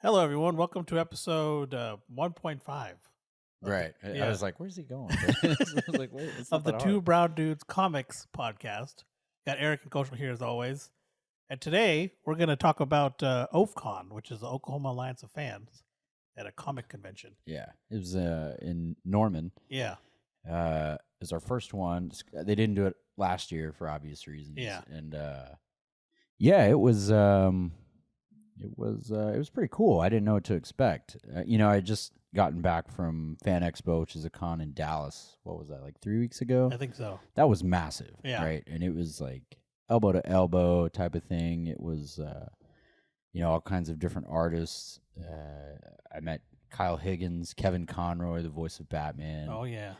Hello, everyone. Welcome to episode 1.5 Right. yeah. I was like, where's he going? I was like, wait, it's of not the that Two hard. Brown Dudes Comics podcast. Got Eric and Kaushal here as always. And today we're going to talk about OAF Con, which is the Oklahoma Alliance of Fans at a comic convention. Yeah. It was in Norman. Yeah. It was our first one. They didn't do it last year for obvious reasons. Yeah. And yeah, it was pretty cool. I didn't know what to expect. I had just gotten back from Fan Expo, which is a con in Dallas. What was that, like 3 weeks ago? I think so. That was massive. Yeah. Right. And it was like elbow to elbow type of thing. It was all kinds of different artists. I met Kyle Higgins, Kevin Conroy, the voice of Batman. Oh, yeah.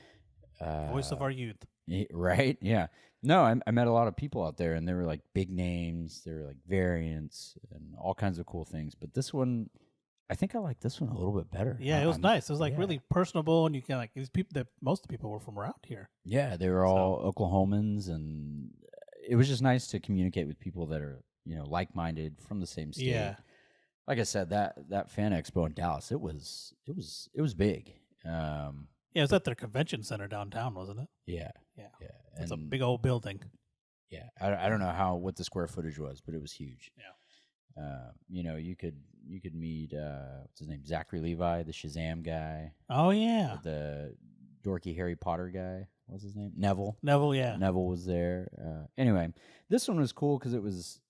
Voice of our youth. Right? Yeah. No, I met a lot of people out there, and they were like big names. They were like variants and all kinds of cool things. But this one, I think I like this one a little bit better. Yeah, it was nice. It was like yeah. really personable, and you can like these people that most people were from around here. Yeah, they were all Oklahomans, and it was just nice to communicate with people that are like-minded from the same state. Yeah. Like I said, that Fan Expo in Dallas, it was big. Yeah, it was at their convention center downtown, wasn't it? Yeah. Yeah. Yeah. It's a And big old building. yeah, I don't know what the square footage was, but it was huge. Yeah. You could meet what's his name, Zachary Levi, the Shazam guy, Oh, yeah. the dorky Harry Potter guy. What's his name? Neville. Neville, yeah. Neville was there. Anyway, this one was cool because it was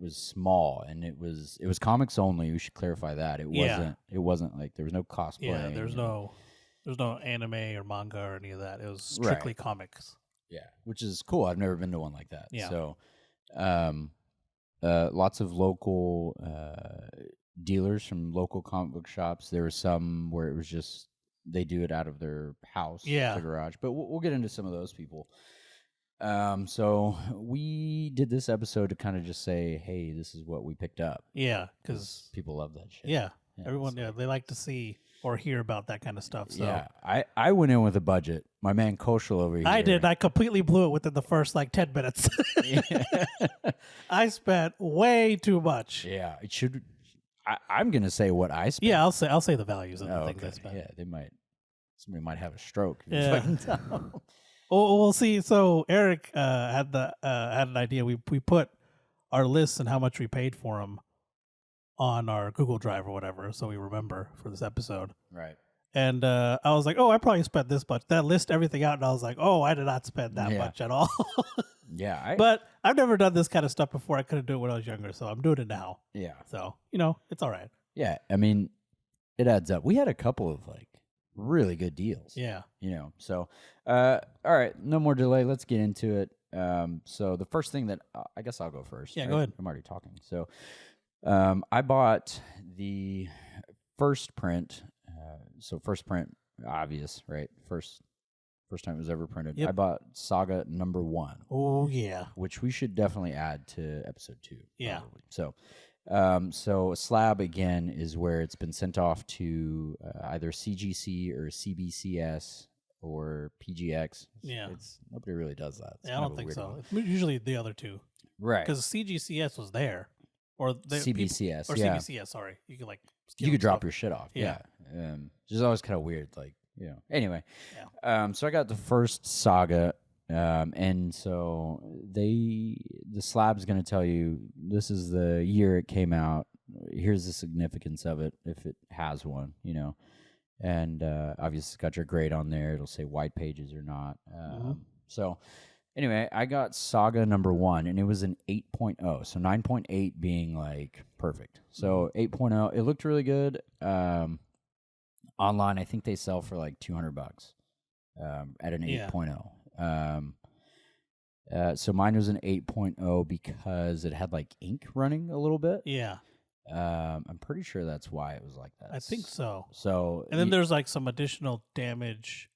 small and it was comics only. We should clarify that it wasn't like there was no cosplay. Yeah, there's no anime or manga or any of that. It was strictly comics. Yeah, which is cool. I've never been to one like that. Yeah. So, lots of local dealers from local comic book shops. There were some where it was just they do it out of their house, Yeah. the garage. But we'll get into some of those people. So we did this episode to kind of just say, hey, this is what we picked up. Yeah, because People love that shit. yeah, everyone they like to see or hear about that kind of stuff. So Yeah, I went in with a budget. My man Kaushal over here. I did. I completely blew it within the first like 10 minutes. I spent way too much. Yeah, it should. I'm gonna say what I spent. Yeah, I'll say the values of the things I okay. spent. Yeah, somebody might have a stroke. Yeah. Well, we'll see. So Eric had an idea. We put our lists and how much we paid for them on our Google Drive or whatever, so we remember for this episode. Right. And I was like, oh, I probably spent this much. Then I list everything out, and I was like, oh, I did not spend that much at all. Yeah. But I've never done this kind of stuff before. I couldn't do it when I was younger, so I'm doing it now. Yeah. So, it's all right. Yeah. I mean, it adds up. We had a couple of like really good deals. Yeah. So, all right. No more delay. Let's get into it. So the first thing that I guess I'll go first. Yeah, right? go ahead. I'm already talking. So, I bought the first print. So first print, obvious, right? First time it was ever printed. Yep. I bought Saga #1. Oh, yeah. Which we should definitely add to episode 2. Yeah. Probably. So a slab again is where it's been sent off to either CGC or CBCS or PGX. Yeah. Nobody really does that. It's Yeah, I kind of don't a think weird so. one. It's usually the other two. Right. Because CGCS was there. Or CBCS. Or yeah. CBCS, sorry. You could You could drop stuff. your shit off. Yeah. Which is always kind of weird. Like, Anyway. Yeah. So I got the first Saga. And so the slab's going to tell you this is the year it came out. Here's the significance of it if it has one, and obviously it's got your grade on there. It'll say white pages or not. So anyway, I got Saga #1 and it was an 8.0. So 9.8 being like perfect. So 8.0, it looked really good. Online, I think they sell for like $200 at an 8.0. So mine was an 8.0 because it had like ink running a little bit. Yeah. I'm pretty sure that's why it was like that. I think so. So And then there's like some additional damage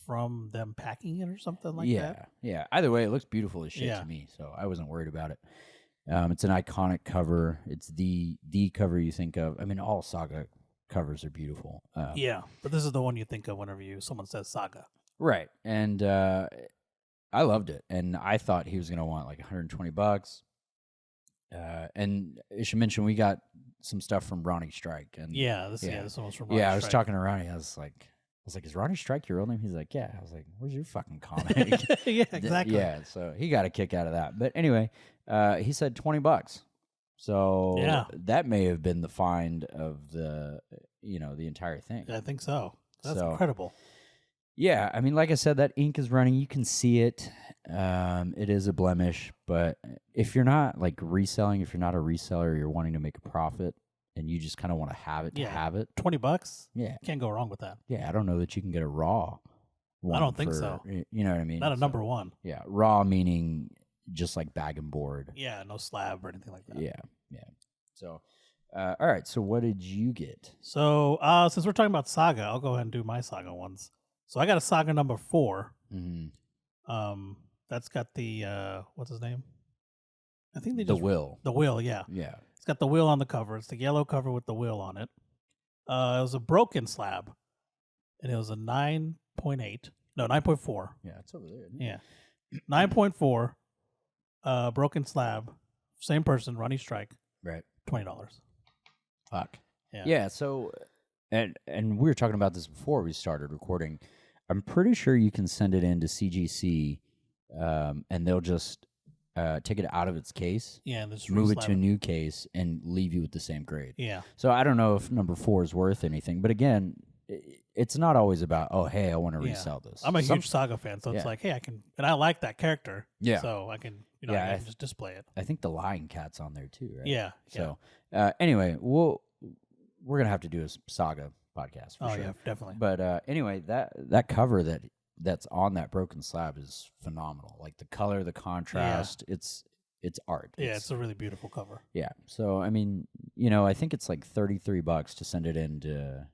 from them packing it or something like that. Yeah. Either way, it looks beautiful as shit Yeah. to me, so I wasn't worried about it. It's an iconic cover. It's the cover you think of. I mean, all Saga covers are beautiful. Yeah, but this is the one you think of whenever someone says Saga. Right. And I loved it. And I thought he was going to want like $120. And I should mention we got some stuff from Ronnie Strike. And this one was from Ronnie I was Strike. talking to Ronnie. I was like, is Ronnie Strike your real name? He's like, yeah. I was like, where's your fucking comic? Yeah, exactly. Yeah, so he got a kick out of that. But anyway, he said $20. So that may have been the find of the entire thing. I think so. That's incredible. Yeah, I mean, like I said, that ink is running. You can see it. It is a blemish, but if you're not like reselling, if you're not a reseller, you're wanting to make a profit, and you just kind of want to have it to have it. $20. Yeah, can't go wrong with that. Yeah, I don't know that you can get a raw one. I don't think so. You know what I mean? Not a number one. Yeah, raw meaning just like bag and board. Yeah, no slab or anything like that. Yeah. So, all right. So, what did you get? So, since we're talking about Saga, I'll go ahead and do my Saga ones. So, I got a Saga number 4. Mm-hmm. That's got the what's his name? I think the Will. The Will, yeah. Yeah. It's got the Will on the cover. It's the yellow cover with the Will on it. It was a broken slab, and it was a 9.8. No, 9.4. Yeah, it's over there. Yeah, 9.4. Broken slab. Same person, Ronnie Strike. Right. $20. Fuck. Yeah. Yeah. So, and we were talking about this before we started recording. I'm pretty sure you can send it in to CGC, and they'll just take it out of its case. Yeah, and just move it to a new case and leave you with the same grade. Yeah. So I don't know if number 4 is worth anything, but again, it's not always about, oh, hey, I want to resell this. I'm a huge Saga fan, so it's like, hey, I can, and I like that character. Yeah. So I can, I can just display it. I think the Lion Cat's on there too, right? Yeah. So anyway, we're gonna have to do a Saga podcast for sure. Yeah, definitely. But anyway, that cover that's on that broken slab is phenomenal. Like the color, the contrast, it's art. Yeah, it's a really beautiful cover. Yeah. So I mean, I think it's like $33 to send it in to,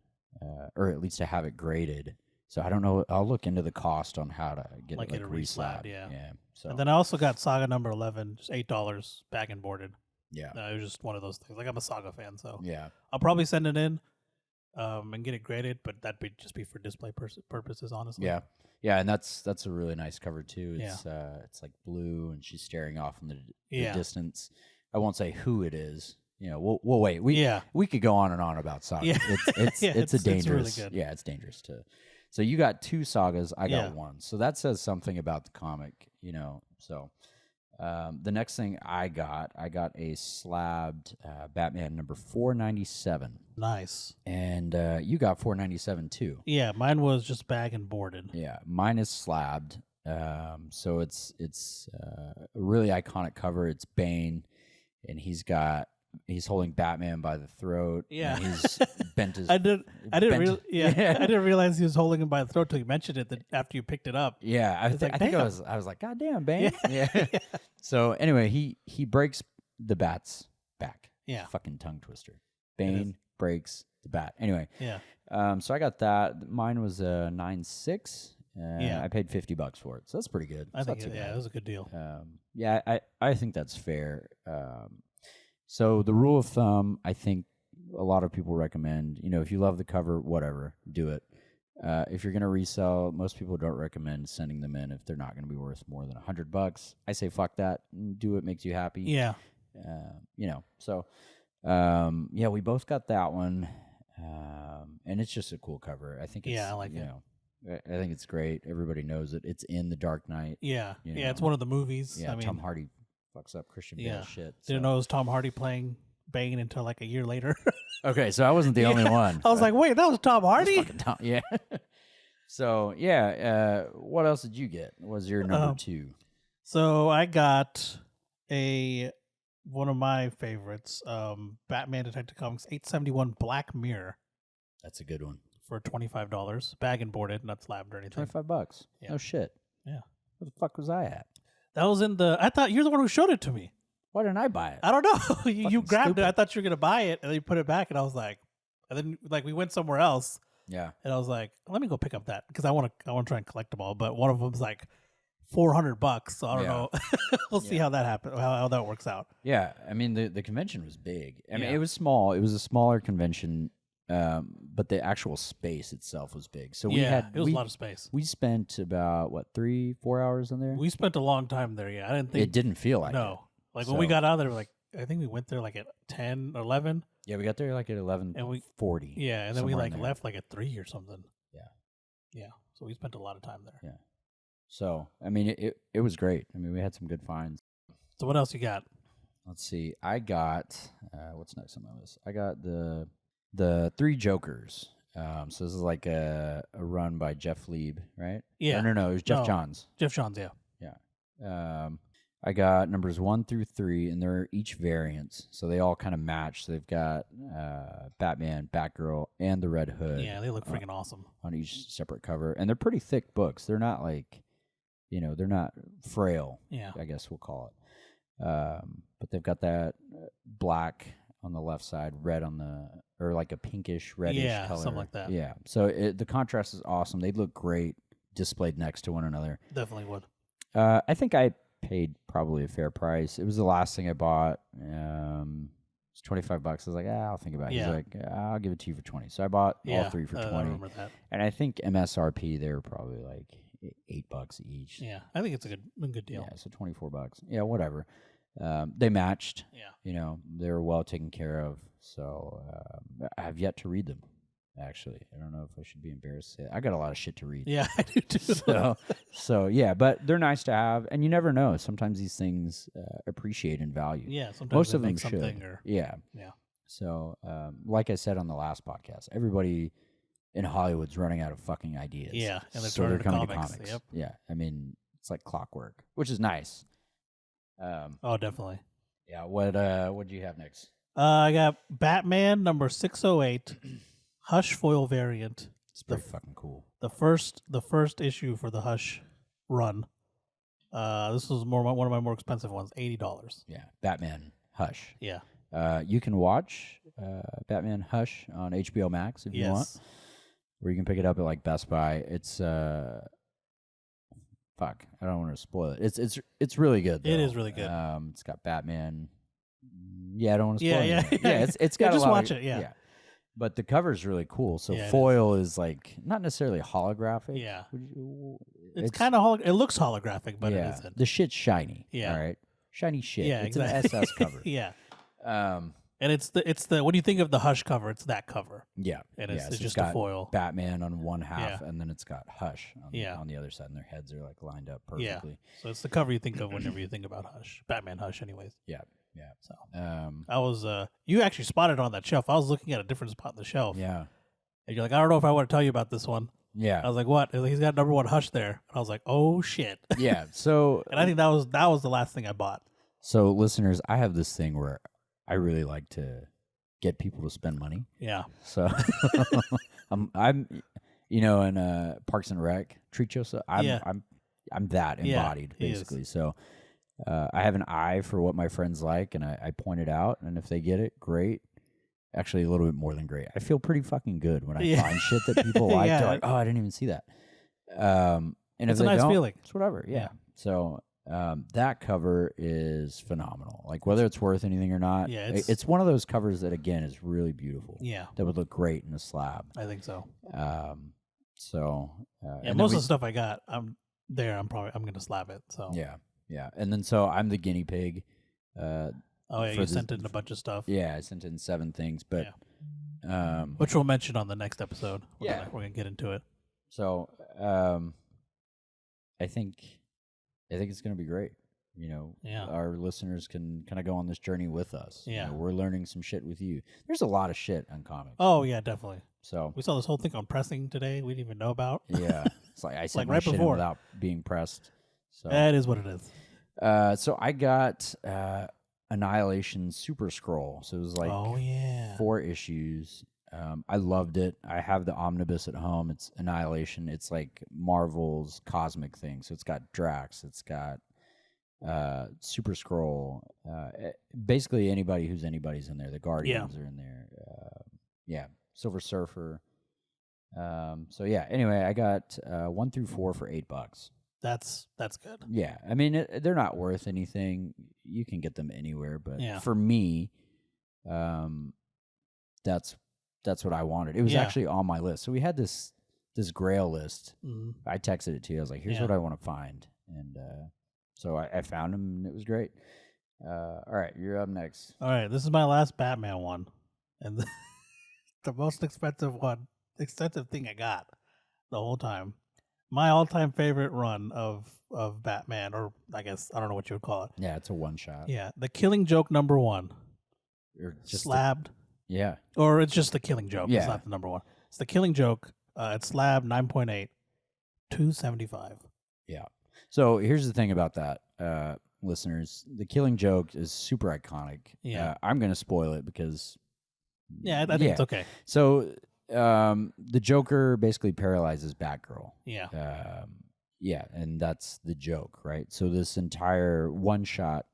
or at least to have it graded. So I don't know. I'll look into the cost on how to get it reslabbed. Yeah. So and then I also got Saga number 11, just $8 bag and boarded. Yeah. It was just one of those things. Like I'm a Saga fan, so yeah, I'll probably send it in, and get it graded. But that'd just be for display purposes, honestly. Yeah. Yeah, and that's a really nice cover too. It's it's like blue, and she's staring off in the distance. I won't say who it is. We'll wait. We could go on and on about Saga. Yeah. It's a dangerous. It's really good. Yeah, it's dangerous to. So you got 2 Sagas. I got 1. So that says something about the comic. So the next thing I got a slabbed Batman number 497. Nice. And you got 497 too. Yeah, mine was just bag and boarded. Yeah, mine is slabbed. So it's a really iconic cover. It's Bane, and he's holding Batman by the throat. Yeah, and he's bent his. I didn't realize he was holding him by the throat till you mentioned it. That after you picked it up. Yeah, I think I was like, God damn, Bane. Yeah. So anyway, he breaks the bat's back. Yeah, fucking tongue twister. Bane breaks the bat. Anyway. Yeah. So I got that. Mine was a 9.6. I paid $50 for it, so that's pretty good. I think it was a good deal. I think that's fair. So the rule of thumb, I think a lot of people recommend, if you love the cover, whatever, do it. If you're going to resell, most people don't recommend sending them in if they're not going to be worth more than $100. I say fuck that. Do what makes you happy. Yeah. So we both got that one. And it's just a cool cover. I think it's, I like it. I think it's great. Everybody knows it. It's in The Dark Knight. Yeah. It's one of the movies. Yeah, Tom Hardy fucks up Christian Bale shit. Didn't know it was Tom Hardy playing Bane until like a year later. Okay, so I wasn't the only one. I was like, wait, that was Tom Hardy? Yeah. So, what else did you get? What was your number 2? So I got one of my favorites, Batman Detective Comics 871 Black Mirror. That's a good one. For $25, bag and boarded, not slabbed or anything. $25. Yeah. No shit. Yeah. Where the fuck was I at? That was I thought you're the one who showed it to me. Why didn't I buy it? I don't know. you grabbed stupid. it. I thought you were going to buy it, and then you put it back, and I was like, and then we went somewhere else. Yeah. And I was like, let me go pick up that because I want to try and collect them all. But one of them's like $400, so I don't know. We'll see how that happens, how that works out. Yeah. I mean, the convention was big. I mean, it was small. It was a smaller convention. But the actual space itself was big. So it was a lot of space. We spent about 3-4 hours in there. We spent a long time there. Yeah, I didn't think it didn't feel like when we got out of there, like I think we went there like at 10, 11. Yeah, we got there like at 11:40. Yeah, and then we somewhere like in there. left like at 3 or something. Yeah. Yeah. So we spent a lot of time there. Yeah. So I mean, it was great. I mean, we had some good finds. So what else you got? Let's see. I got what's next on my list? I got the Three Jokers. So this is like a run by Jeff Lieb, right? Yeah. No, it was Jeff Johns. Jeff Johns, yeah. Yeah. I got numbers 1 through 3, and they're each variants, so they all kind of match. So they've got Batman, Batgirl, and the Red Hood. Yeah, they look freaking awesome on each separate cover, and they're pretty thick books. They're not like, they're not frail. Yeah, I guess we'll call it. But they've got that black on the left side, red on or like a pinkish reddish color, something like that. Yeah, so the contrast is awesome. They look great displayed next to one another. Definitely would. I think I paid probably a fair price. It was the last thing I bought. It's $25. I was like, I'll think about it. Yeah. He's like, I'll give it to you for 20. So I bought all three for 20. I remember that. And I think MSRP they were probably like $8 each. Yeah, I think it's a good deal. Yeah, so $24. Yeah, whatever. They matched. Yeah. They were well taken care of. So I have yet to read them. Actually, I don't know if I should be embarrassed to say it. I got a lot of shit to read. Yeah, I do too. So yeah, but they're nice to have, and you never know. Sometimes these things appreciate in value. Yeah, sometimes most they of them make something should. or Yeah. So, like I said on the last podcast, everybody in Hollywood's running out of fucking ideas. Yeah, and so they're coming to comics. comics. Yep. Yeah, I mean it's like clockwork, which is nice. Oh, definitely. Yeah. What do you have next? I got Batman number 608. Hush foil variant. It's pretty fucking cool. The first issue for the Hush run. This was one of my more expensive ones, $80. Yeah, Batman Hush. Yeah. You can watch Batman Hush on HBO Max if you want, or you can pick it up at like Best Buy. It's fuck, I don't want to spoil it. It's really good. Though. It is really good. It's got Batman. Yeah, I don't want to spoil it. Yeah. It's got just a lot watch of, it. Yeah. But the cover's really cool. So Yeah, foil is like not necessarily holographic. Yeah. It's kind of it looks holographic, but it isn't. The shit's shiny. Yeah. All right. Shiny shit. Yeah, it's exactly. an SS cover. Yeah. And it's the when you think of the Hush cover, it's that cover. Yeah. And it's so just got a foil. Batman on one half, and then it's got Hush on the other side, and their heads are like lined up perfectly. Yeah. So it's the cover you think of whenever you think about Hush. Batman Hush, anyways. Yeah. Yeah. So I was you actually spotted it on that shelf. I was looking at a different spot on the shelf. Yeah. And you're like, I don't know if I want to tell you about this one. Yeah. I was like, what? He's got number 1 Hush there. And I was like, oh shit. Yeah. So and I think that was the last thing I bought. So listeners, I have this thing where I really like to get people to spend money. Yeah. So I'm in Parks and Rec, treat yourself. I'm that embodied basically. So I have an eye for what my friends like, and I point it out, and if they get it, great. Actually, a little bit more than great. I feel pretty fucking good when I find shit that people like. They're like, oh, I didn't even see that. And it's if a nice feeling. It's whatever. Yeah. So that cover is phenomenal. Like whether it's worth anything or not. Yeah, it's one of those covers that again is really beautiful. Yeah. That would look great in a slab. I think so. And most of the stuff I got, I'm gonna slab it. So yeah. And then so I'm the guinea pig. You sent in a bunch of stuff. Yeah, I sent in 7 things, but which we'll mention on the next episode. We're gonna get into it. So I think it's gonna be great. Our listeners can kind of go on this journey with us. Yeah, we're learning some shit with you. There's a lot of shit on comics. Oh yeah, definitely. So we saw this whole thing on pressing today. We didn't even know about. Yeah, it's like I said right shit before without being pressed. So that is what it is. So I got Annihilation Super Scroll. So it was like 4 issues. I loved it. I have the omnibus at home. It's Annihilation. It's like Marvel's cosmic thing. So it's got Drax. It's got Super Scroll. Basically anybody who's anybody's in there. The Guardians are in there. Silver Surfer. Anyway, I got 1 through 4 for $8. That's good. Yeah, I mean they're not worth anything. You can get them anywhere, but for me, that's what I wanted. It was actually on my list. So we had this Grail list. Mm-hmm. I texted it to you. I was like, "Here's what I want to find," and so I found them, and it was great. All right, you're up next. All right, this is my last Batman one, and the most expensive thing I got the whole time. My all-time favorite run of Batman, or I guess I don't know what you would call it. Yeah, it's a one shot. Yeah, The Killing Joke #1. Or just Slabbed. Yeah. Or it's just The Killing Joke. Yeah. It's not the #1. It's The Killing Joke. It's Slabbed 9.8, $275. Yeah. So here's the thing about that, listeners. The Killing Joke is super iconic. Yeah. I'm going to spoil it because. Yeah, I think it's okay. So the Joker basically paralyzes Batgirl. Yeah. Yeah, and that's the joke, right? So this entire one shot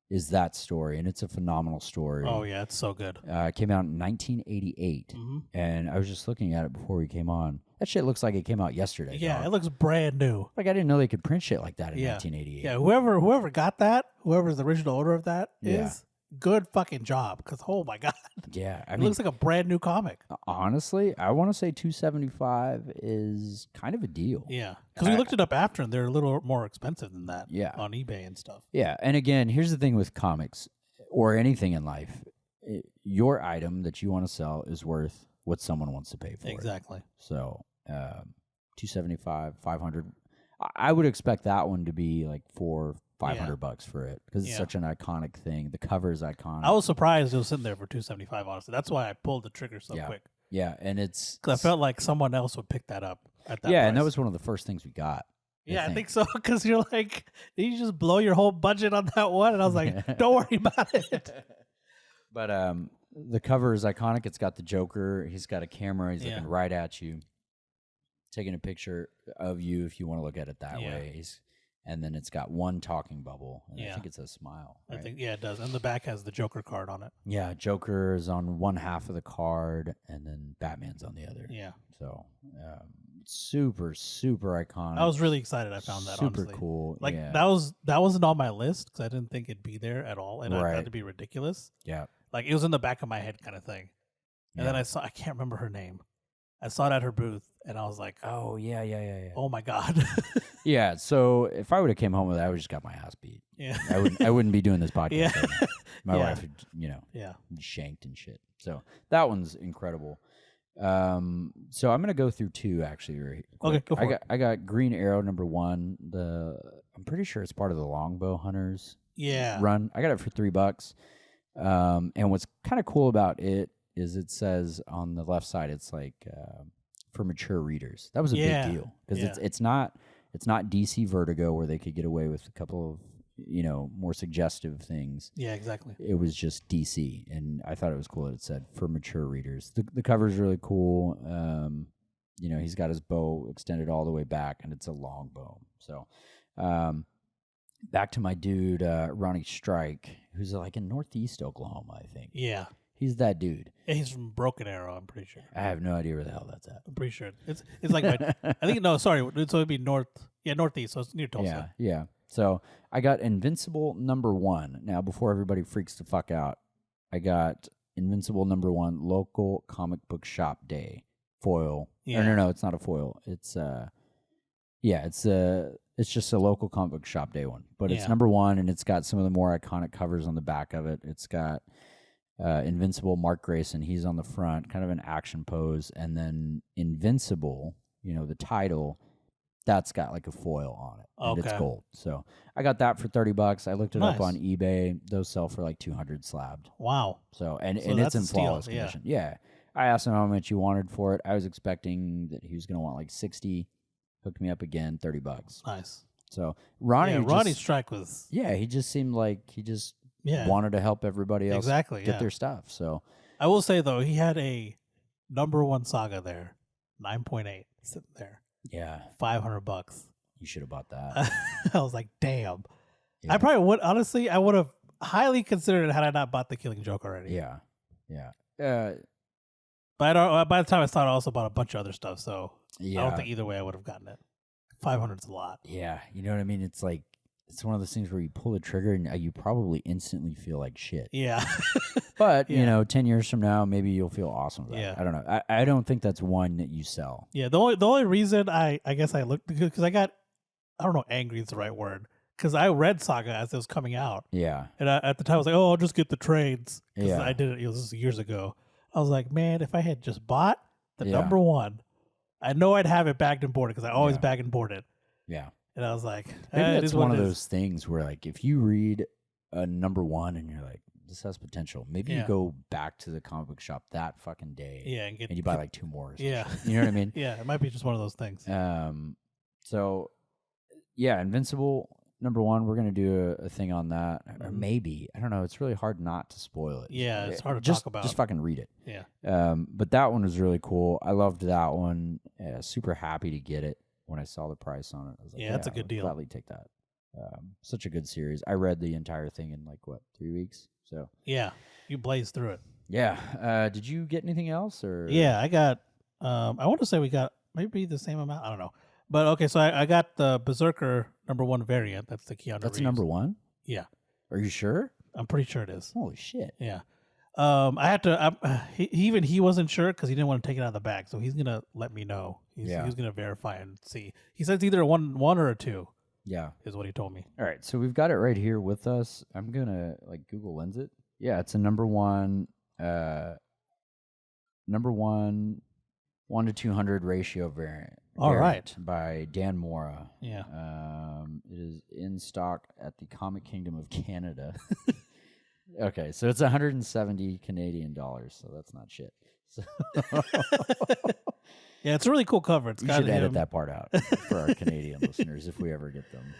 is that story, and it's a phenomenal story. Oh, yeah, it's so good. It came out in 1988, and I was just looking at it before we came on. That shit looks like it came out yesterday. Yeah, dog. it looks brand new. Like I didn't know they could print shit like that in 1988. Yeah, whoever got that, whoever's the original owner of that Yeah. is good fucking job. Because, oh my God, Yeah, I it mean, looks like a brand new comic. honestly, I want to say 275 is kind of a deal. Yeah, because we looked it up after, and they're a little more expensive than that. Yeah. On eBay and stuff. Yeah, and again, here's the thing with comics or anything in life. Your item that you want to sell is worth what someone wants to pay for it. Exactly. So, 275, 500. I would expect that one to be like $400-$500 for it because it's such an iconic thing. The cover is iconic. I was surprised it was sitting there for $275. Honestly, that's why I pulled the trigger so quick. Yeah, and it's because I felt like someone else would pick that up at that. Yeah, price. and that was one of the first things we got. Yeah, I think so. Because you're like, did you just blow your whole budget on that one? And I was like, don't worry about it. But the cover is iconic. It's got the Joker. He's got a camera. He's looking right at you, taking a picture of you if you want to look at it that way. And then it's got one talking bubble. And I think it's a smile. Right? I think it does. And the back has the Joker card on it. Yeah, Joker is on one half of the card, and then Batman's on the other. Yeah. So super, super iconic. I was really excited. I found that super honestly. cool. Like that wasn't on my list because I didn't think it'd be there at all, and I thought it'd be ridiculous. Yeah. Like it was in the back of my head kind of thing. And then I can't remember her name. I saw it at her booth, and I was like, oh, yeah. Oh, my God. Yeah, so if I would have came home with that, I would have just got my ass beat. Yeah. I wouldn't be doing this podcast. Yeah. Right now. My Yeah. wife would, shanked and shit. So that one's incredible. So I'm going to go through two, actually. Right quick. Okay, go for it. I got Green Arrow #1. I'm pretty sure it's part of the Longbow Hunters run. I got it for $3. And what's kind of cool about it is it says on the left side, it's like for mature readers. That was a big deal because it's not DC Vertigo where they could get away with a couple of more suggestive things. Yeah, exactly. It was just DC, and I thought it was cool that it said for mature readers. The cover's really cool. He's got his bow extended all the way back, and it's a long bow. So back to my dude Ronnie Strike, who's like in Northeast Oklahoma, I think. Yeah. He's that dude. Yeah, he's from Broken Arrow, I'm pretty sure. I have no idea where the hell that's at. I'm pretty sure. It's like, I think, no, sorry. So it'd be northeast, so it's near Tulsa. Yeah. So I got Invincible #1. Now, before everybody freaks the fuck out, I got Invincible #1 local comic book shop day foil. Yeah. No, it's not a foil. It's it's just a local comic book shop day one. But it's #1, and it's got some of the more iconic covers on the back of it. It's got Invincible Mark Grayson. He's on the front, kind of an action pose, and then Invincible, the title. That's got like a foil on it. And it's gold. So I got that for $30. I looked it up on eBay. Those sell for like 200 slabbed. Wow. So and it's in flawless condition. Yeah. I asked him how much he wanted for it. I was expecting that he was going to want like 60. Hooked me up again, $30. Nice. So Ronnie Strike was. Yeah, he just seemed like he just wanted to help everybody else get their stuff. So I will say though, he had a #1 saga there, 9.8 sitting there. Yeah, $500. You should have bought that. I was like, damn. Yeah. I probably would. Honestly, I would have highly considered it had I not bought the Killing Joke already. Yeah. But by the time I started, I also bought a bunch of other stuff. So I don't think either way I would have gotten it. 500 is a lot. Yeah, you know what I mean. It's like it's one of those things where you pull the trigger and you probably instantly feel like shit. Yeah. But 10 years from now, maybe you'll feel awesome about it. I don't know. I don't think that's one that you sell. Yeah. The only reason I guess I looked because I don't know, angry is the right word, because I read Saga as it was coming out, Yeah. and at the time I was like, oh, I'll just get the trades because Yeah. I did it. It was years ago. I was like, man, if I had just bought the Yeah. number one, I know I'd have it bagged and boarded because I always Yeah. bag and board it. Yeah. And I was like, Maybe it that's is what one it of is. those things where, like, if you read a number one and you're like, this has potential, maybe you Yeah. go back to the comic book shop that fucking day Yeah, and you buy like 2 more. Or some Yeah. shit. You know what I mean? Yeah, it might be just one of those things. So, yeah, Invincible number one. We're gonna do a thing on that, or maybe I don't know. It's really hard not to spoil it. Yeah, it's hard to just, talk about. Just fucking read it. Yeah. But that one was really cool. I loved that one. Super happy to get it when I saw the price on it. I was like, Yeah, that's a good I'll deal. Gladly take that. Such a good series. I read the entire thing in like 3 weeks. So Yeah, you blazed through it. yeah. Did you get anything else or? Yeah, I got. I want to say we got maybe the same amount. I don't know, but okay. So I got the Berserker number one variant. That's the Keanu. That's Reeves. number one. Yeah, Are you sure? I'm pretty sure it is. Holy shit. Yeah. I had to. He wasn't sure because he didn't want to take it out of the bag. So he's gonna let me know. He's gonna verify and see. He says either a one or a 2. Yeah. Is what he told me. All right, so we've got it right here with us. I'm gonna like Google Lens it. Yeah, it's a number one 1 to 200 ratio variant. All right. By Dan Mora. Yeah. It is in stock at the Comic Kingdom of Canada. Okay, so it's 170 Canadian dollars, so that's not shit. So Yeah, it's a really cool cover. It's you got should edit him. that part out for our Canadian listeners if we ever get them.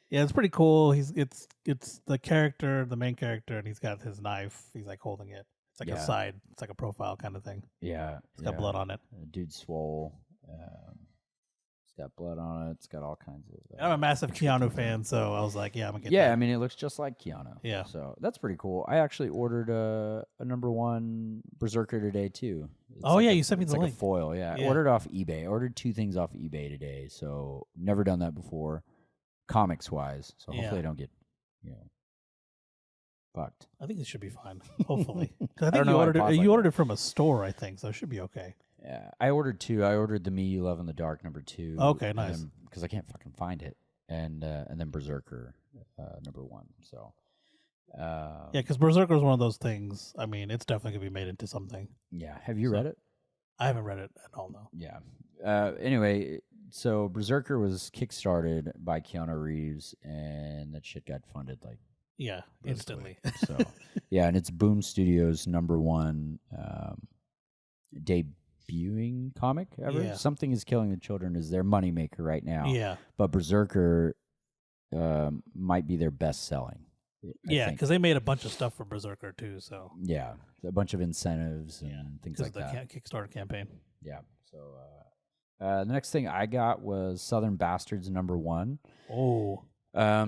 Yeah, it's pretty cool. It's the character, the main character, and he's got his knife. He's like holding it. It's like a side. It's like a profile kind of thing. Yeah, It's got blood on it. Dude swole. It's got blood on it. It's got all kinds of. I'm a massive Keanu fan, so I was like, yeah, I'm gonna get Yeah, that. I mean, it looks just like Keanu. Yeah. So that's pretty cool. I actually ordered a number one Berserker today too. It's Oh, like yeah, a- you sent me it's the like link. a foil. Yeah. I Yeah. ordered off eBay. I ordered 2 things off eBay today. So never done that before, comics wise. So Yeah. hopefully I don't get fucked. I think it should be fine. Hopefully, 'cause I don't think know you why it ordered paused it. like You ordered that. it from a store, I think, so it should be okay. Yeah, I ordered 2. I ordered the Me You Love in the Dark number 2. Okay, nice. Because I can't fucking find it, and then Berserker number 1. So Yeah, because Berserker is one of those things. I mean, it's definitely gonna be made into something. yeah. Have you read it? I haven't read it at all, though. Yeah. Anyway, so Berserker was kickstarted by Keanu Reeves, and that shit got funded like Yeah, really instantly. quick. So yeah, and it's Boom Studios' number 1 debuting comic ever. Yeah. Something is Killing the Children is their moneymaker right now. Yeah, But Berserker might be their best selling. yeah, because they made a bunch of stuff for Berserker too. So yeah, a bunch of incentives and things like because that. the Kickstarter campaign. Yeah. So the next thing I got was Southern Bastards number 1. Oh,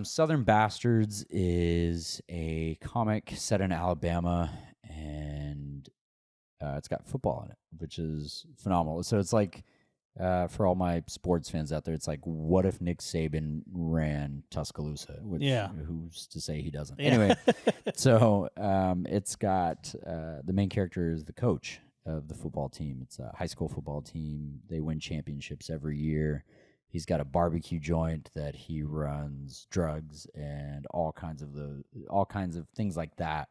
Southern Bastards is a comic set in Alabama, and it's got football in it, which is phenomenal. So it's like, for all my sports fans out there, it's like, what if Nick Saban ran Tuscaloosa? Which, who's to say he doesn't? Yeah. Anyway, so it's got the main character is the coach of the football team. It's a high school football team. They win championships every year. He's got a barbecue joint that he runs drugs and all kinds of things like that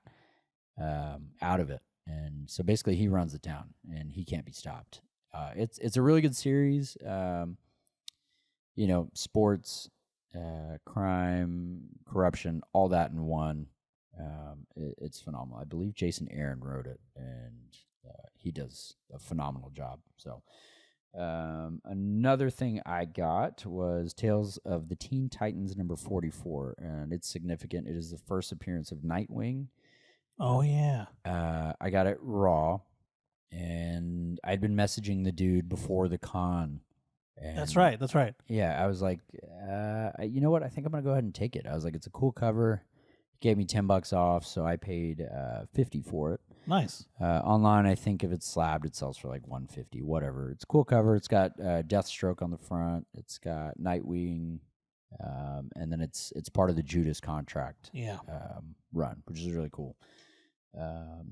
out of it. And so basically he runs the town and he can't be stopped. It's a really good series. Sports, crime, corruption, all that in one. It's phenomenal. I believe Jason Aaron wrote it, and he does a phenomenal job. So another thing I got was Tales of the Teen Titans number 44, and it's significant. It is the first appearance of Nightwing. Oh yeah. I got it raw, and I'd been messaging the dude before the con. And That's right. yeah, I was like, you know what? I think I'm gonna go ahead and take it. I was like, it's a cool cover. He gave me $10 off, so I paid $50 for it. Nice. Online, I think if it's slabbed, it sells for like $150, whatever. It's a cool cover. It's got Deathstroke on the front. It's got Nightwing, and then it's part of the Judas contract run, which is really cool.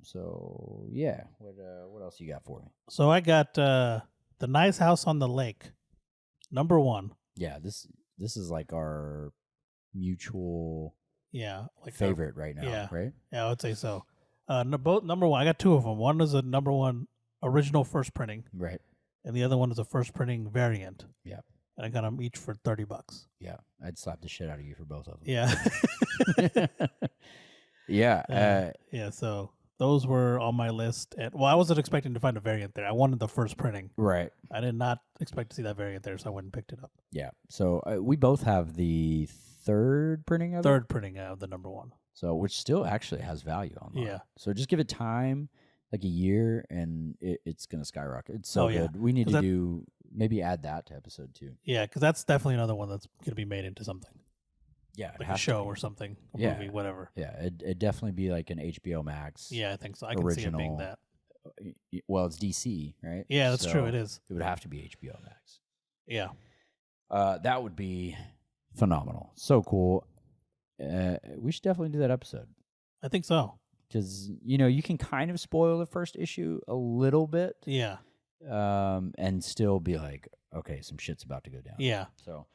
So yeah, what else you got for me? So I got the Nice House on the Lake, number 1. Yeah, this this is like our mutual like favorite right now, yeah. right? Yeah, I would say so. Both number one. I got two of them. One is a number one original first printing, Right. and the other one is a first printing variant. Yeah. And I got them each for $30. Yeah, I'd slap the shit out of you for both of them. Yeah. Yeah. Yeah. So those were on my list. And I wasn't expecting to find a variant there. I wanted the first printing. Right. I did not expect to see that variant there, so I went and picked it up. Yeah. So we both have the third printing of it. Third printing of the number one. So which still actually has value online. Yeah. So just give it time, like a year, and it's gonna skyrocket. It's so good. We need to maybe add that to episode 2. Yeah, because that's definitely another one that's gonna be made into something. Yeah, like a show or something, a movie, whatever. Yeah, it'd definitely be like an HBO Max. Yeah, I think so. I can see it being that. Well, it's DC, right? Yeah, that's true. It is. It would have to be HBO Max. Yeah. That would be phenomenal. So cool. We should definitely do that episode. I think so. Because, you can kind of spoil the first issue a little bit. Yeah. And still be like, okay, some shit's about to go down. Yeah. So,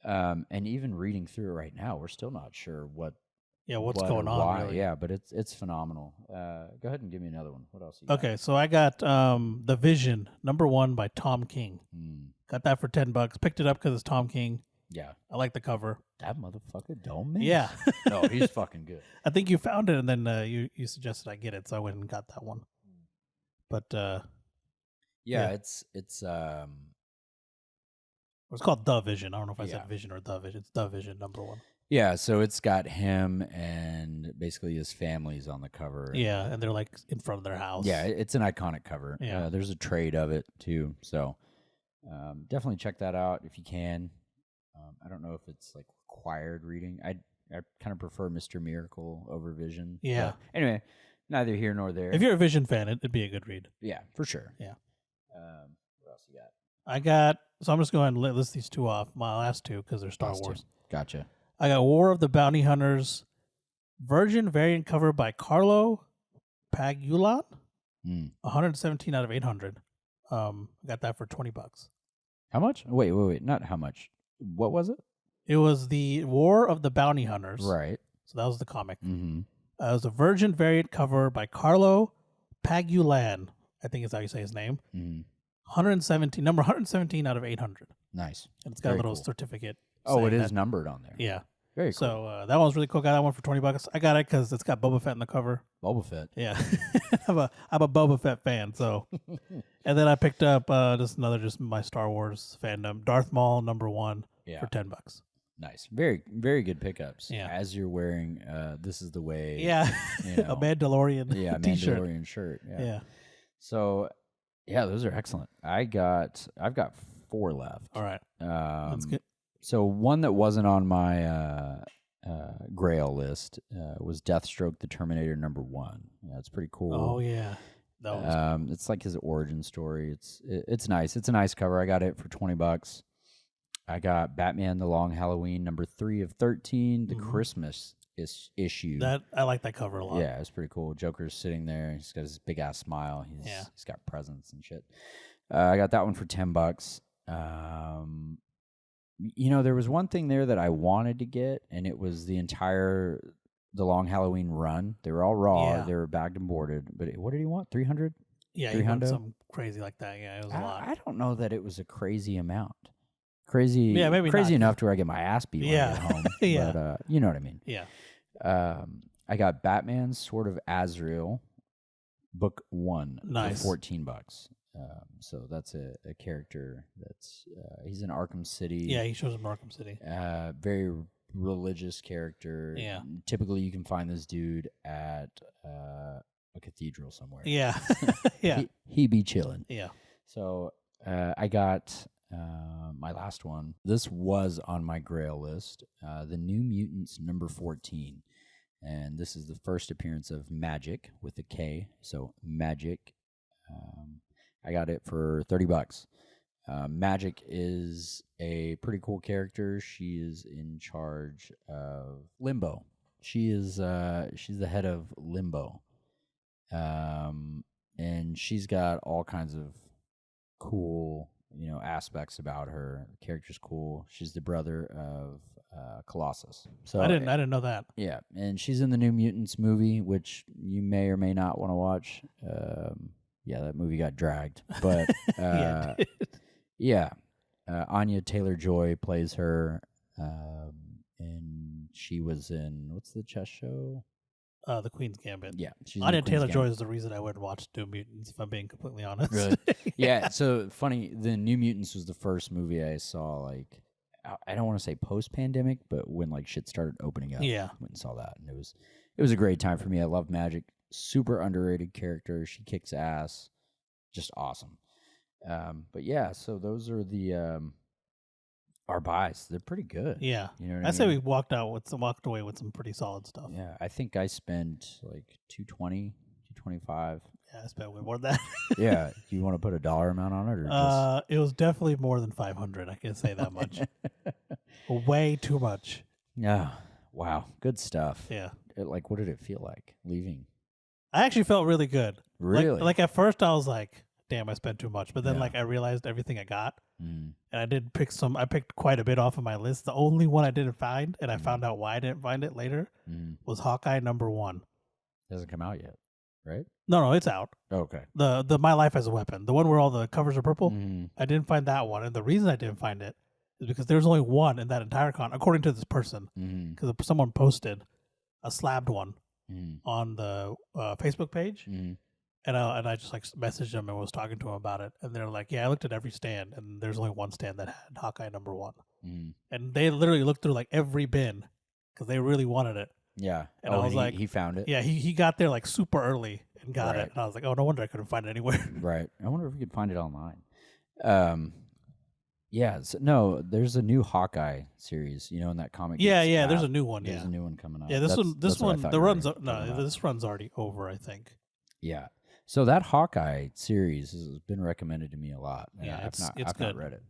and even reading through it right now, we're still not sure what's going on. Why. Really. Yeah, but it's phenomenal. Go ahead and give me another one. What else you got? Okay, so I got The Vision, number 1 by Tom King. Got that for $10. Picked it up because it's Tom King. Yeah. I like the cover. That motherfucker don't miss. Yeah. No, he's fucking good. I think you found it, and then you suggested I get it, so I went and got that one. But yeah, it's called The Vision. I don't know if I said Vision or The Vision. It's The Vision, number 1. Yeah, so it's got him and basically his family's on the cover. Yeah, and they're like in front of their house. Yeah, it's an iconic cover. Yeah. There's a trade of it too, so definitely check that out if you can. I don't know if it's like required reading. I kind of prefer Mr. Miracle over Vision. Yeah. But anyway, neither here nor there. If you're a Vision fan, it'd be a good read. Yeah, for sure. Yeah. What else you got? So I'm just going to list these two off, my last two, because they're Star Wars. Gotcha. I got War of the Bounty Hunters, Virgin variant cover by Carlo Pagulan, 117 out of 800. Got that for $20. How much? Wait. Not how much. What was it? It was the War of the Bounty Hunters. Right. So that was the comic. Mm-hmm. It was a Virgin variant cover by Carlo Pagulan. I think is how you say his name. Mm-hmm. 117 out of 800. Nice. And it's got a little certificate. Oh, it is numbered on there. Yeah. Very cool. So that one's really cool. Got that one for $20. I got it because it's got Boba Fett in the cover. Boba Fett. Yeah. I'm a Boba Fett fan. So, and then I picked up just my Star Wars fandom, Darth Maul number 1 for $10. Nice. Very, very good pickups. Yeah. As you're wearing, this is the way. Yeah. A Mandalorian t-shirt. Mandalorian shirt. Yeah. So, yeah, those are excellent. I've got 4 left. All right. That's good. So one that wasn't on my Grail list was Deathstroke the Terminator number 1. Yeah, it's pretty cool. Oh yeah. It's like his origin story. It's nice. It's a nice cover. I got it for $20. I got Batman the Long Halloween number 3 of 13, the Christmas issue. That I like that cover a lot. Yeah, it's pretty cool. Joker's sitting there. He's got his big ass smile. He's got presents and shit. I got that one for $10. There was one thing there that I wanted to get, and it was the Long Halloween run. They were all raw. They were bagged and boarded. But what did he want? 300? Yeah, he wanted something crazy like that. Yeah, it was a lot. I don't know that it was a crazy amount. Crazy. Yeah, maybe crazy not, enough to where I get my ass beat when I get home. Yeah. But you know what I mean. Yeah. I got Batman Sword of Azrael, book 1 for $14. So that's a character that's he's in Arkham City. Yeah, he shows up in Arkham City. Very religious character. Yeah. Typically, you can find this dude at a cathedral somewhere. Yeah. Yeah. He be chilling. Yeah. So I got my last one. This was on my Grail list. The New Mutants number 14. And this is the first appearance of Magic with a K. So Magic. I got it for $30. Magic is a pretty cool character. She is in charge of Limbo. She's the head of Limbo. And she's got all kinds of cool, aspects about her. The character's cool. She's the brother of Colossus. So I didn't know that. Yeah, and she's in the New Mutants movie, which you may or may not want to watch. Yeah, that movie got dragged, but Anya Taylor-Joy plays her, and she was in what's the chess show? The Queen's Gambit. Yeah, she's Anya Taylor-Joy is the reason I wouldn't watch New Mutants, if I'm being completely honest. Really? Yeah. So funny. The New Mutants was the first movie I saw. Like, I don't want to say post-pandemic, but when like shit started opening up. Yeah. Went and saw that, and it was a great time for me. I love Magic. Super underrated character. She kicks ass. Just awesome. But yeah, so those are the our buys. They're pretty good. Yeah. You know what I I mean? say we walked away with some pretty solid stuff. Yeah, I think I spent like $220, $225. Yeah, I spent way more than that. Yeah. Do you want to put a dollar amount on it, or just? It was definitely more than 500. I can say that much. Way too much. Yeah. Wow. Good stuff. Yeah. Like, what did it feel like leaving? I actually felt really good. Really? Like at first I was like, damn, I spent too much. But then Yeah. like I realized everything I got. Mm. And I did pick I picked quite a bit off of my list. The only one I didn't find, and I found out why I didn't find it later, was Hawkeye #1. Hasn't come out yet, right? No, it's out. Okay. The My Life as a Weapon, the one where all the covers are purple. Mhm. I didn't find that one, and the reason I didn't find it is because there's only one in that entire con, according to this person, Mhm. because someone posted a slabbed one Mhm. on the Facebook page, Mhm. and I just like messaged them and was talking to them about it, and they're like, yeah, I looked at every stand, and there's only one stand that had Hawkeye #1, Mhm. and they literally looked through like every bin because they really wanted it. Yeah. And I was like, he found it. Yeah, he got there like super early and got Right. it, and I was like, oh, no wonder I couldn't find it anywhere. Right. I wonder if we could find it online. Yeah. So, no, there's a new Hawkeye series. In that comic. Yeah, Geeks there's app. a new one. There's Yeah, a new one coming out. yeah. This That's what I one, thought the you were run's talking about. this run's already over, I think. Yeah. So that Hawkeye series has been recommended to me a lot. and Yeah, I've not good. read it.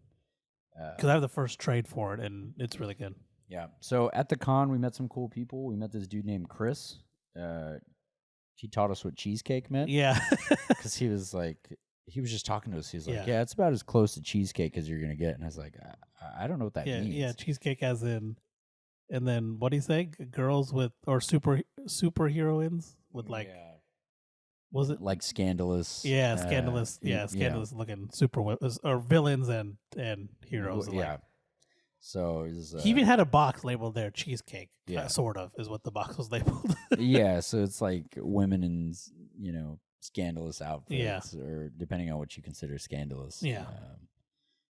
Because I have the first trade for it, and it's really good. Yeah. So at the con, we met some cool people. We met this dude named Chris. He taught us what cheesecake meant. Yeah, Because he was just talking to us. He was like, Yeah. yeah, it's about as close to cheesecake as you're going to get. And I was like, I don't know what that yeah, means. yeah. Cheesecake as in, and then what do you say? Girls with or superheroines with like, Yeah. was it? Like scandalous. Yeah, scandalous. Scandalous looking or villains and heroes. Yeah. Like, So it was, he even had a box labeled there, cheesecake. Yeah. Sort of is what the box was labeled. yeah. So it's like women in, scandalous outfits, Yeah. or depending on what you consider scandalous. Yeah.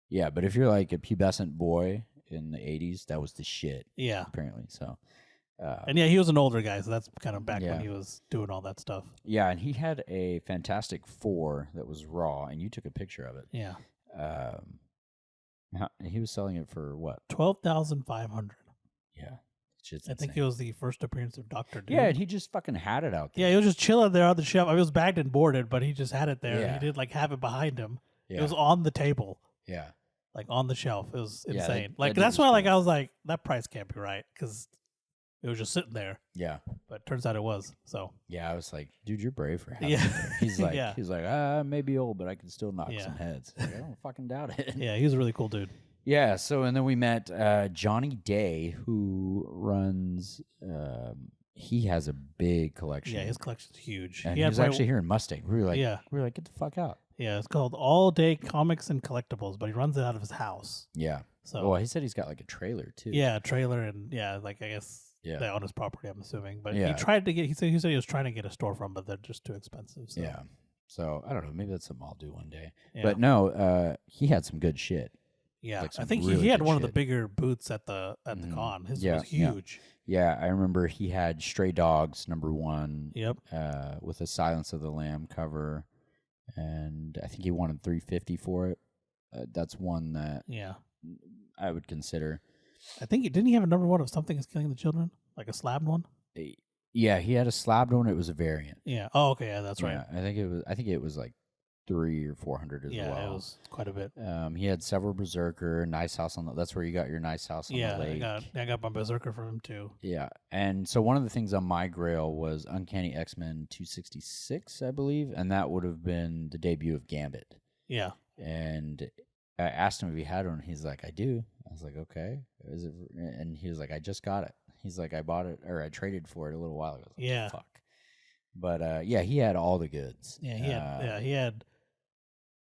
Yeah. But if you're like a pubescent boy in the 80s, that was the shit, Yeah, apparently. So, and yeah, he was an older guy, so that's kind of back Yeah. when he was doing all that stuff. yeah. And he had a Fantastic Four that was raw, and you took a picture of it. Yeah, He was selling it for what? 12,500. Yeah. Shit's I think insane. it was the first appearance of Dr. Doom. Yeah, and he just fucking had it out there. Yeah, he was just chilling there on the shelf. I mean, it was bagged and boarded, but he just had it there. Yeah. He did like have it behind him. Yeah. It was on the table, Yeah. like on the shelf. It was Yeah, insane. that Like dude that's was why, like cool. I was like, that price can't be right because it was just sitting there. Yeah. But turns out it was. So Yeah, I was like, dude, you're brave for having Yeah. it there. He's like, Yeah. I may be old, but I can still knock Yeah. some heads. Like, I don't fucking doubt it. yeah, he was a really cool dude. Yeah. So, and then we met Johnny Day, who runs. He has a big collection. Yeah, his collection's huge. And he he had was probably- actually here in Mustang. We were like, Yeah. get the fuck out. Yeah, it's called All Day Comics and Collectibles, but he runs it out of his house. Yeah. So Well, he said he's got like a trailer too. yeah, a trailer and like I guess Yeah. on his property, I'm assuming. But Yeah. he tried to get. He said he was trying to get a storefront, but they're just too expensive. So. Yeah. So I don't know. Maybe that's something I'll do one day. Yeah. But no, he had some good shit. Yeah, like I some think really he had good one of the shit. bigger booths at the Mhm. con. His Yeah, was yeah. huge. Yeah, I remember he had Stray Dogs #1. Yep. With a Silence of the Lamb cover, and I think he wanted $350 for it. That's one that Yeah, I would consider. I think didn't he have a #1 of Something Is Killing the Children, like a slabbed one? Yeah, he had a slabbed one. It was a variant. Yeah. Oh, okay. Yeah, that's right. Yeah, I think it was like $300 or $400 as Yeah, well. it was quite a bit. He had several Berserker, Nice House on the. That's where you got your Nice House on Yeah, the lake. I got my Berserker from him too. Yeah, and so one of the things on my Grail was Uncanny X-Men 266, I believe, and that would have been the debut of Gambit. Yeah. And I asked him if he had one. He's like, I do. I was like, okay. Is it? And he was like, I just got it. He's like, I bought it or I traded for it a little while ago. I was like, Yeah. fuck. But yeah, he had all the goods. Yeah, he had.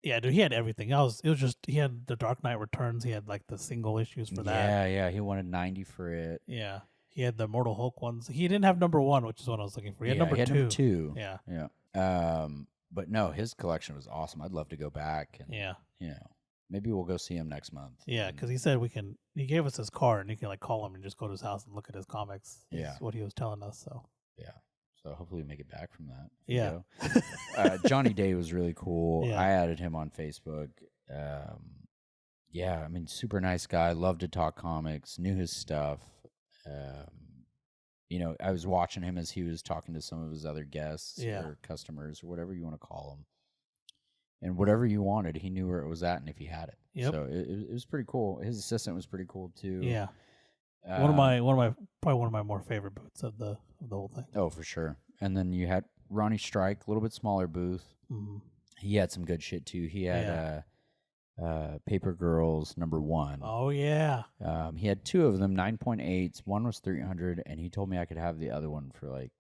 Yeah, dude, he had everything. It was just he had the Dark Knight Returns. He had like the single issues for that. Yeah. He wanted 90 for it. Yeah, he had the Mortal Hulk ones. He didn't have number 1, which is what I was looking for. He had number 2. Number 2. Yeah. But no, his collection was awesome. I'd love to go back and maybe we'll go see him next month. Yeah, because he said he gave us his card and you can like call him and just go to his house and look at his comics. That's what he was telling us. So yeah. So hopefully we make it back from that. Yeah. Johnny Day was really cool. Yeah. I added him on Facebook. I mean, super nice guy. Loved to talk comics. Knew his stuff. I was watching him as he was talking to some of his other guests or customers or whatever you want to call them. And whatever you wanted, he knew where it was at and if he had it. Yep. So it was pretty cool. His assistant was pretty cool too. Yeah. One of my more favorite booths of the whole thing. Oh, for sure. And then you had Ronnie Strike, a little bit smaller booth. Mm-hmm. He had some good shit too. He had Paper Girls #1. Oh yeah. He had 2 of them, 9.8s. One was 300, and he told me I could have the other one for like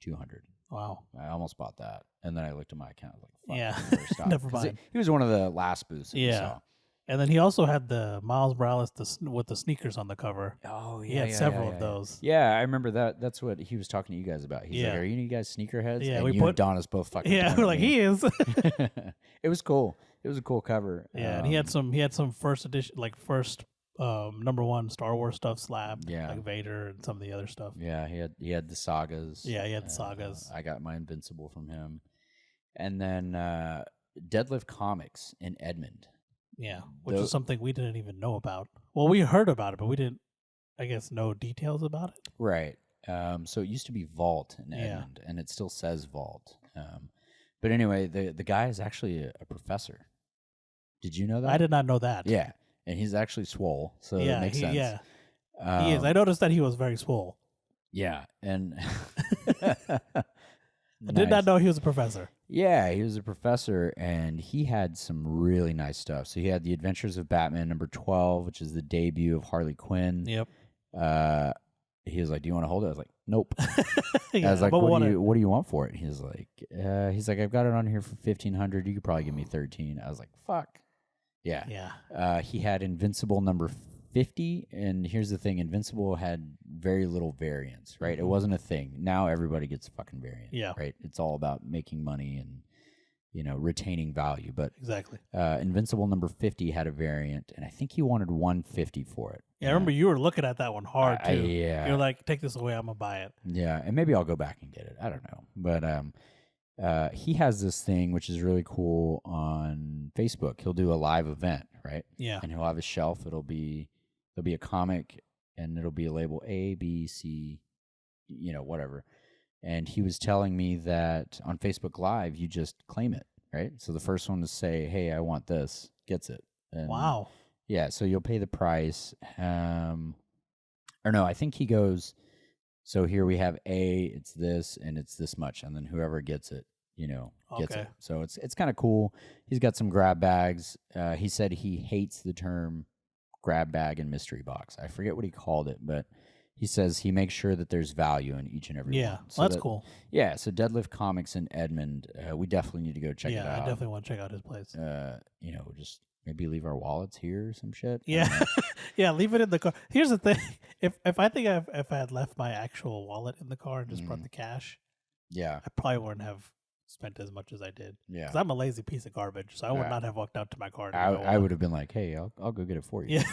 200. Wow. I almost bought that, and then I looked at my account. I was like, yeah, never mind. He was one of the last booths. That we saw. And then he also had the Miles Morales with the sneakers on the cover. Oh, yeah. He had several of those. Yeah, I remember that. That's what he was talking to you guys about. He's like, are you guys sneakerheads? Yeah, and and Donna's both fucking. Yeah, we're like, he is. It was cool. It was a cool cover. Yeah, and he had some first edition, like first #1 Star Wars stuff slabbed. Yeah. Like Vader and some of the other stuff. Yeah, he had the sagas. Yeah, he had the sagas. I got my Invincible from him. And then Deadlift Comics in Edmond. Yeah, which is something we didn't even know about. Well, we heard about it, but we didn't, I guess, know details about it. Right. So it used to be Vault in Edmond, and it still says Vault. But anyway, the guy is actually a professor. Did you know that? I did not know that. Yeah, and he's actually swole, so it makes sense. Yeah, he is. I noticed that he was very swole. Yeah, and I did not know he was a professor. Yeah, he was a professor, and he had some really nice stuff. So he had The Adventures of Batman #12, which is the debut of Harley Quinn. Yep. He was like, "Do you want to hold it?" I was like, "Nope." Yeah, I was like, "What do you want for it?" He's like, "I've got it on here for $1,500. You could probably give me 13." I was like, "Fuck." Yeah. Yeah. He had Invincible #50, and here's the thing: Invincible had very little variance, right? It wasn't a thing. Now everybody gets a fucking variant. Yeah. Right. It's all about making money and retaining value. But exactly. Invincible #50 had a variant, and I think he wanted 150 for it. Yeah, I remember you were looking at that one hard too. Yeah. You're like, take this away, I'm gonna buy it. Yeah, and maybe I'll go back and get it. I don't know, but he has this thing which is really cool on Facebook. He'll do a live event, right? Yeah. And he'll have a shelf. There'll be a comic, and it'll be a label A, B, C, whatever. And he was telling me that on Facebook Live, you just claim it, right? So the first one to say, "Hey, I want this," gets it. And wow. Yeah, so you'll pay the price. Or no, I think he goes, so here we have A, it's this, and it's this much. And then whoever gets it, gets it. So it's kind of cool. He's got some grab bags. He said he hates the term grab bag and mystery box. I forget what he called it, but he says he makes sure that there's value in each and every one. So that's cool. Yeah, so Deadlift Comics in Edmond, we definitely need to go check it out. Yeah, I definitely want to check out his place. Just maybe leave our wallets here or some shit. Yeah. Yeah, leave it in the car. Here's the thing. If I had left my actual wallet in the car and just brought the cash, yeah, I probably wouldn't have spent as much as I did. Yeah. Because I'm a lazy piece of garbage, so I would not have walked out to my car. I would have been like, "Hey, I'll go get it for you." Yeah.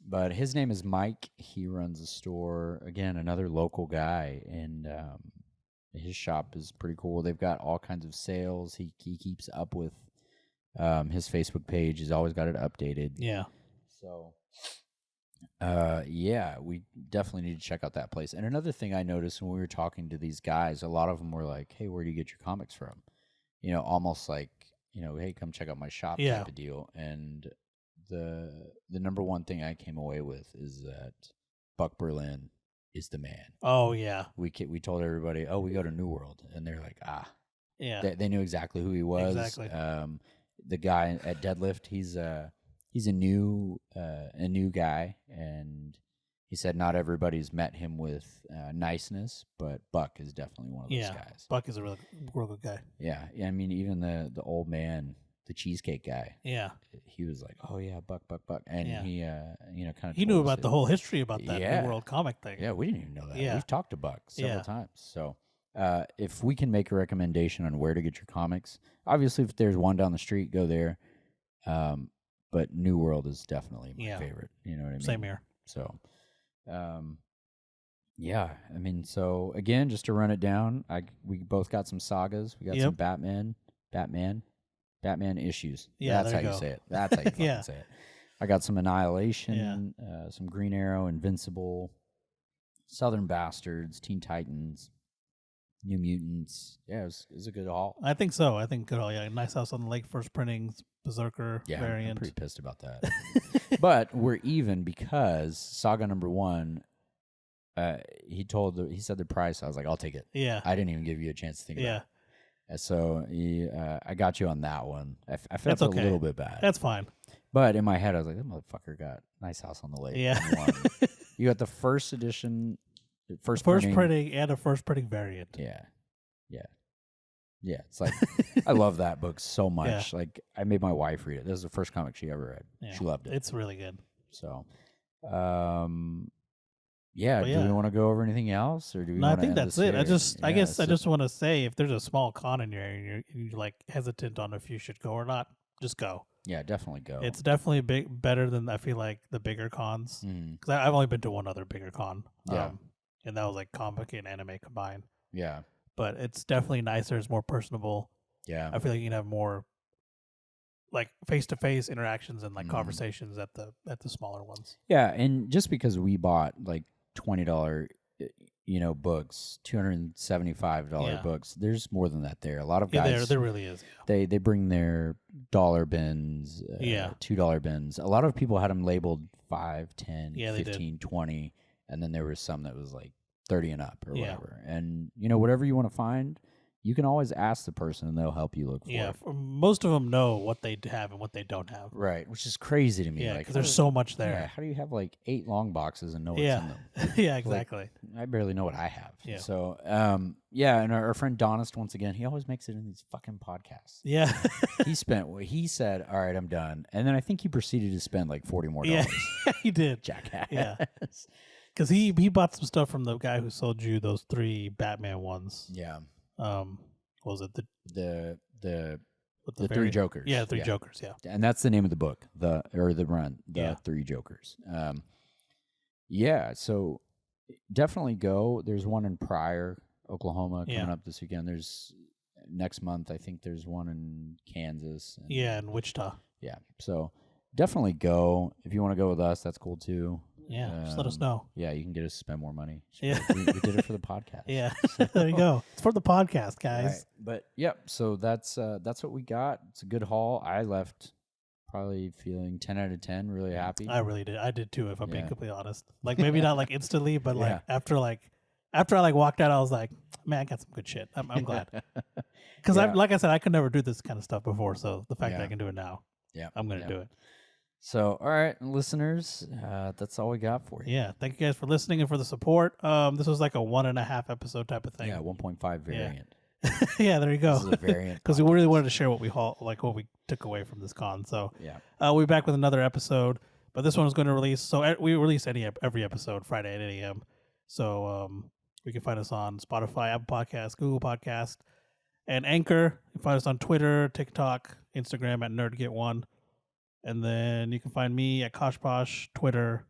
But his name is Mike. He runs a store. Again, another local guy, and his shop is pretty cool. They've got all kinds of sales. He keeps up with his Facebook page. He's always got it updated. Yeah. So, we definitely need to check out that place. And another thing I noticed when we were talking to these guys, a lot of them were like, "Hey, where do you get your comics from?" Almost like, "Hey, come check out my shop," type of deal. And the number one thing I came away with is that Buck Berlin is the man. Oh yeah. We told everybody, "Oh, we go to New World," and they're like, Yeah. They knew exactly who he was. Exactly. The guy at Deadlift, he's he's a new guy, and he said not everybody's met him with niceness, but Buck is definitely one of those guys. Buck is a real good guy. Yeah, I mean, even the old man, the cheesecake guy. Yeah, he was like, "Oh yeah, Buck," and he kind of he knew about the whole history about that New World comic thing. Yeah, we didn't even know that. Yeah. We've talked to Buck several times. So if we can make a recommendation on where to get your comics, obviously if there's one down the street, go there. But New World is definitely my favorite. You know what I mean? Same here. So, yeah. I mean, so again, just to run it down, we both got some sagas. We got some Batman issues. Yeah, that's how you say it. That's how you fucking say it. I got some Annihilation, some Green Arrow, Invincible, Southern Bastards, Teen Titans, New Mutants. Yeah, it was a good haul. I think so. I think good haul. Yeah, Nice House on the Lake, First Printings, Berserker variant. I'm pretty pissed about that. But we're even because Saga #1. He said the price. I was like, I'll take it. Yeah. I didn't even give you a chance to think about it. And so I got you on that one. I felt a little bit bad. That's fine. But in my head, I was like, that motherfucker got Nice House on the Lake. Yeah. You got the first edition, first printing and a first printing variant. Yeah. It's like, I love that book so much. Yeah. Like, I made my wife read it. This is the first comic she ever read. Yeah. She loved it. It's really good. So, yeah. Do we want to go over anything else, or do we? No, I think that's it. I guess I just want to say, if there's a small con in your area and you're like hesitant on if you should go or not, just go. Yeah, definitely go. It's definitely better than I feel like the bigger cons, because I've only been to one other bigger con. Yeah, and that was like comic and anime combined. Yeah, but it's definitely nicer. It's more personable. Yeah, I feel like you can have more like face-to-face interactions and like conversations at the smaller ones. Yeah, and just because we bought like $20, books, $275 books, there's more than that there. A lot of guys, there really is. They bring their dollar bins, $2 bins. A lot of people had them labeled 5, 10, 15, 20, and then there was some that was like 30 and up or whatever. And whatever you want to find, you can always ask the person and they'll help you look for it. Yeah, most of them know what they have and what they don't have. Right, which is crazy to me. Yeah, because there's so much there. Yeah, how do you have like 8 long boxes and know what's in them? Yeah, exactly. Like, I barely know what I have. Yeah. So, and our friend Donist, once again, he always makes it in these fucking podcasts. Yeah. He said, all right, I'm done. And then I think he proceeded to spend like $40 more. Yeah, he did. Jackass. Yeah. Because he bought some stuff from the guy who sold you those 3 Batman ones. Yeah. What was it? The 3 Jokers. Yeah, 3 Jokers. Yeah, and that's the name of the book. The 3 Jokers. So definitely go. There's one in Pryor, Oklahoma, coming up this weekend. There's next month. I think there's one in Kansas. And Wichita. Yeah, so definitely go. If you want to go with us, that's cool too. Yeah, just let us know. Yeah, you can get us to spend more money. Yeah. we did it for the podcast. Yeah, there you go. It's for the podcast, guys. Right. But, so that's what we got. It's a good haul. I left probably feeling 10 out of 10, really happy. I really did. I did too, if I'm being completely honest. Like, maybe not like instantly, but like after I walked out, I was like, man, I got some good shit. I'm glad. Because like I said, I could never do this kind of stuff before. So the fact that I can do it now, I'm going to do it. So, all right, listeners, that's all we got for you. Yeah, thank you guys for listening and for the support. This was like a 1.5 episode type of thing. Yeah, 1.5 variant. Yeah, there you go. This is a variant because we really wanted to share what what we took away from this con. So, we'll be back with another episode. But this one is going to release. So we release every episode Friday at 8 a.m. So you can find us on Spotify, Apple Podcasts, Google Podcast, and Anchor. You can find us on Twitter, TikTok, Instagram at NerdGet1. And then you can find me at Koshposh, Twitter,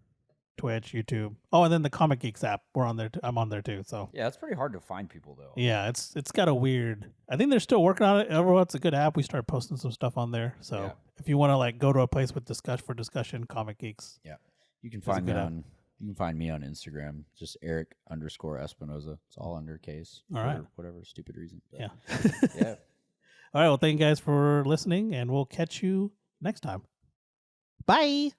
Twitch, YouTube. Oh, and then the Comic Geeks app. We're on there. I'm on there too. So yeah, it's pretty hard to find people though. Yeah, it's got a weird. I think they're still working on it. Overall, it's a good app. We started posting some stuff on there. So if you want to like go to a place with discussion, Comic Geeks. Yeah, you can find me on. You can find me on Instagram, just Eric_Espinoza. It's all undercase. All right. For whatever stupid reason. But yeah. Yeah. All right. Well, thank you guys for listening, and we'll catch you next time. Bye.